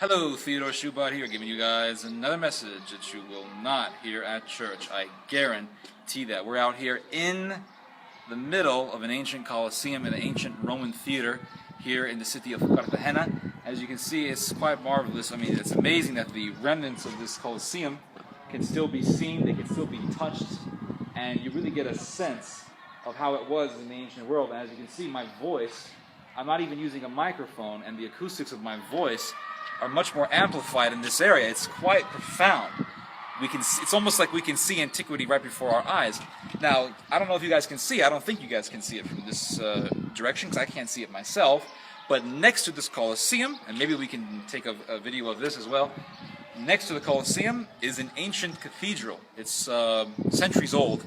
Hello, Theodore Shoebat here, giving you guys another message that you will not hear at church. I guarantee that. We're out here in the middle of an ancient Colosseum in an ancient Roman theater here in the city of Cartagena. As you can see, it's quite marvelous. I mean, it's amazing that the remnants of this Colosseum can still be seen, they can still be touched, and you really get a sense of how it was in the ancient world. And as you can see, my voice, I'm not even using a microphone, and the acoustics of my voice are much more amplified in this area. It's quite profound. It's almost like we can see antiquity right before our eyes. Now, I don't know if you guys can see. I don't think you guys can see it from this direction, because I can't see it myself. But next to this Colosseum, and maybe we can take a video of this as well, next to the Colosseum is an ancient cathedral. It's centuries old.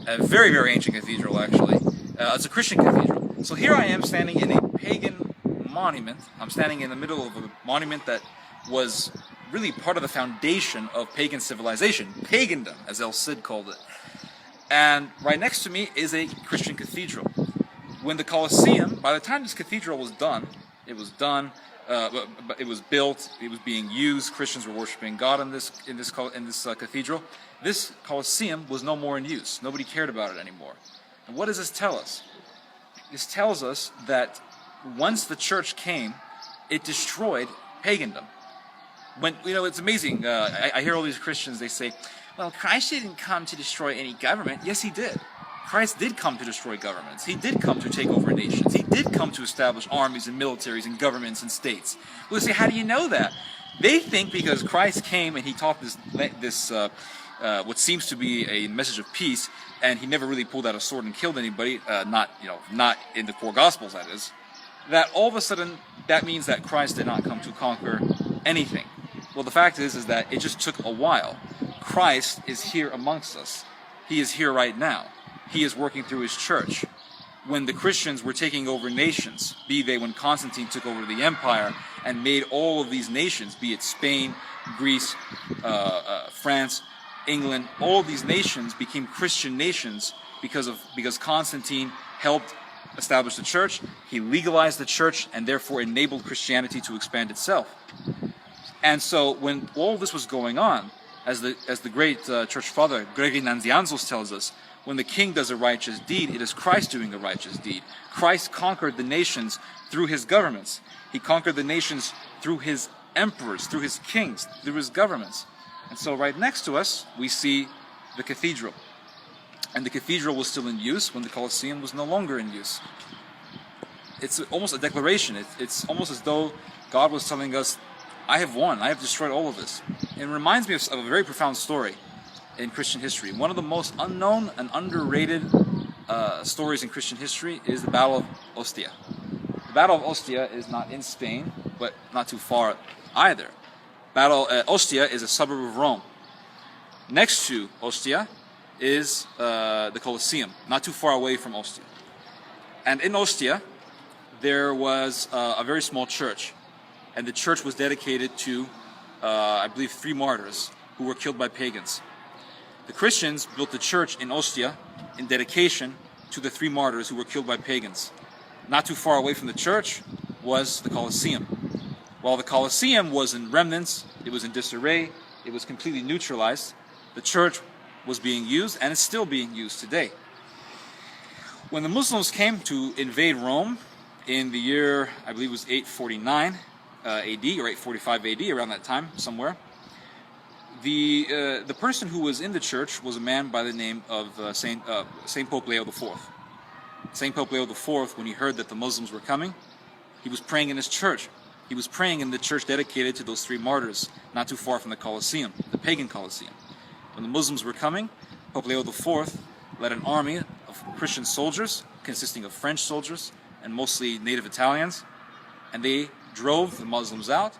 A very, very ancient cathedral, actually. It's a Christian cathedral. So here I am standing in a pagan monument. I'm standing in the middle of a monument that was really part of the foundation of pagan civilization, pagandom, as El Cid called it. And right next to me is a Christian cathedral. When the Colosseum, by the time this cathedral was done, it was built, it was being used, Christians were worshiping God in this cathedral. This Colosseum was no more in use. Nobody cared about it anymore. And what does this tell us? This tells us that once the church came, it destroyed pagandom. It's amazing. I hear all these Christians, they say, well, Christ didn't come to destroy any government. Yes, he did. Christ did come to destroy governments. He did come to take over nations. He did come to establish armies and militaries and governments and states. Well, they say, how do you know that? They think because Christ came and he taught this what seems to be a message of peace, and he never really pulled out a sword and killed anybody, not in the four Gospels, that is, that all of a sudden that means that Christ did not come to conquer anything. Well, the fact is that it just took a while. Christ is here amongst us. He is here right now. He is working through his church. When the Christians were taking over nations, be they when Constantine took over the empire and made all of these nations, be it Spain, Greece, France, England, all of these nations became Christian nations because Constantine helped establish the church. He legalized the church and therefore enabled Christianity to expand itself. And so when all this was going on, as the great church father Gregory Nazianzus tells us, when the king does a righteous deed, it is Christ doing a righteous deed. Christ conquered the nations through his governments. He conquered the nations through his emperors, through his kings, through his governments. And so right next to us, we see the cathedral. And the cathedral was still in use when the Colosseum was no longer in use. It's almost a declaration. It's almost as though God was telling us, I have won. I have destroyed all of this. It reminds me of a very profound story in Christian history. One of the most unknown and underrated stories in Christian history is the Battle of Ostia. The Battle of Ostia is not in Spain, but not too far either. Ostia is a suburb of Rome. Next to Ostia is the Colosseum, not too far away from Ostia. And in Ostia, there was a very small church. And the church was dedicated to, I believe, 3 martyrs who were killed by pagans. The Christians built the church in Ostia in dedication to the 3 martyrs who were killed by pagans. Not too far away from the church was the Colosseum. While the Colosseum was in remnants, it was in disarray, it was completely neutralized, the church was being used and is still being used today. When the Muslims came to invade Rome in the year, I believe it was 849 AD or 845 AD, around that time somewhere, the person who was in the church was a man by the name of Saint Pope Leo IV. Saint Pope Leo IV, when he heard that the Muslims were coming, he was praying in his church. He was praying in the church dedicated to those 3 martyrs, not too far from the Colosseum, the pagan Colosseum. When the Muslims were coming, Pope Leo IV led an army of Christian soldiers, consisting of French soldiers and mostly native Italians, and they drove the Muslims out,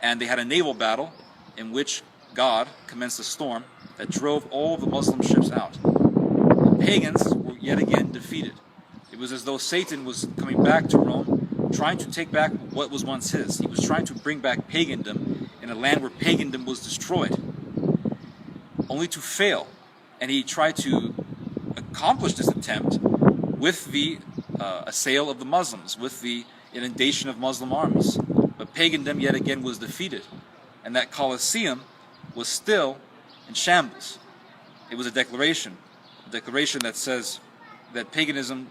and they had a naval battle in which God commenced a storm that drove all the Muslim ships out. The pagans were yet again defeated. It was as though Satan was coming back to Rome, trying to take back what was once his. He was trying to bring back pagandom in a land where pagandom was destroyed, only to fail. And he tried to accomplish this attempt with the assail of the Muslims, with the inundation of Muslim armies. But pagandom yet again was defeated, and that Colosseum was still in shambles. It was a declaration that says that paganism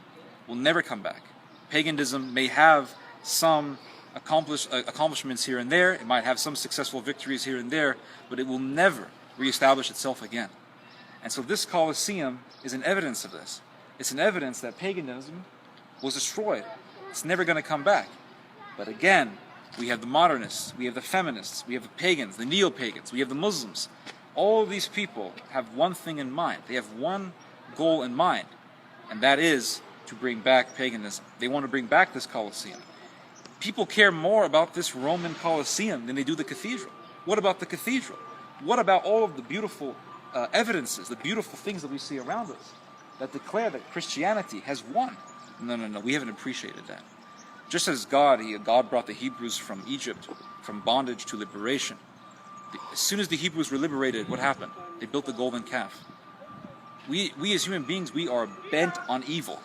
will never come back. Paganism may have some accomplishments here and there, it might have some successful victories here and there, but it will never reestablish itself again. And so this Colosseum is an evidence of this. It's an evidence that paganism was destroyed. It's never going to come back. But again, we have the modernists, we have the feminists, we have the pagans, the neo-pagans, we have the Muslims. All of these people have one thing in mind. They have one goal in mind, and that is to bring back paganism. They want to bring back this Colosseum. People care more about this Roman Colosseum than they do the cathedral. What about the cathedral? What about all of the beautiful evidences, the beautiful things that we see around us that declare that Christianity has won? No, we haven't appreciated that. Just as God brought the Hebrews from Egypt, from bondage to liberation. As soon as the Hebrews were liberated, what happened? They built the golden calf. We as human beings, we are bent on evil.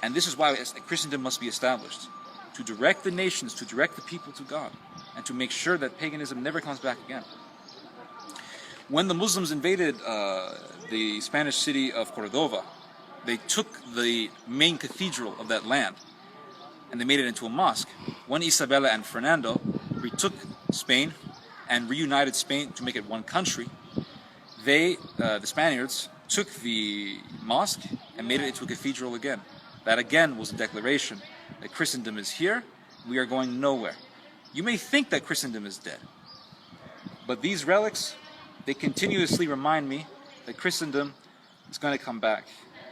And this is why Christendom must be established. To direct the nations, to direct the people to God, and to make sure that paganism never comes back again. When the Muslims invaded the Spanish city of Cordova, they took the main cathedral of that land, and they made it into a mosque. When Isabella and Fernando retook Spain and reunited Spain to make it one country, the Spaniards, took the mosque and made it into a cathedral again. That again was a declaration that Christendom is here, we are going nowhere. You may think that Christendom is dead, but these relics, they continuously remind me that Christendom is going to come back.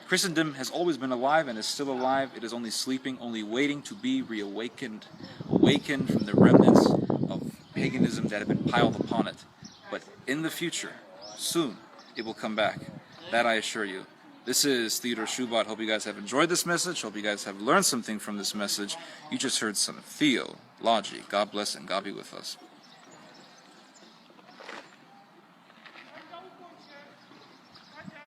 Christendom has always been alive and is still alive. It is only sleeping, only waiting to be reawakened, awakened from the remnants of paganism that have been piled upon it. But in the future, soon, it will come back. That I assure you. This is Theodore Shoebat. Hope you guys have enjoyed this message. Hope you guys have learned something from this message. You just heard some theology. God bless and God be with us.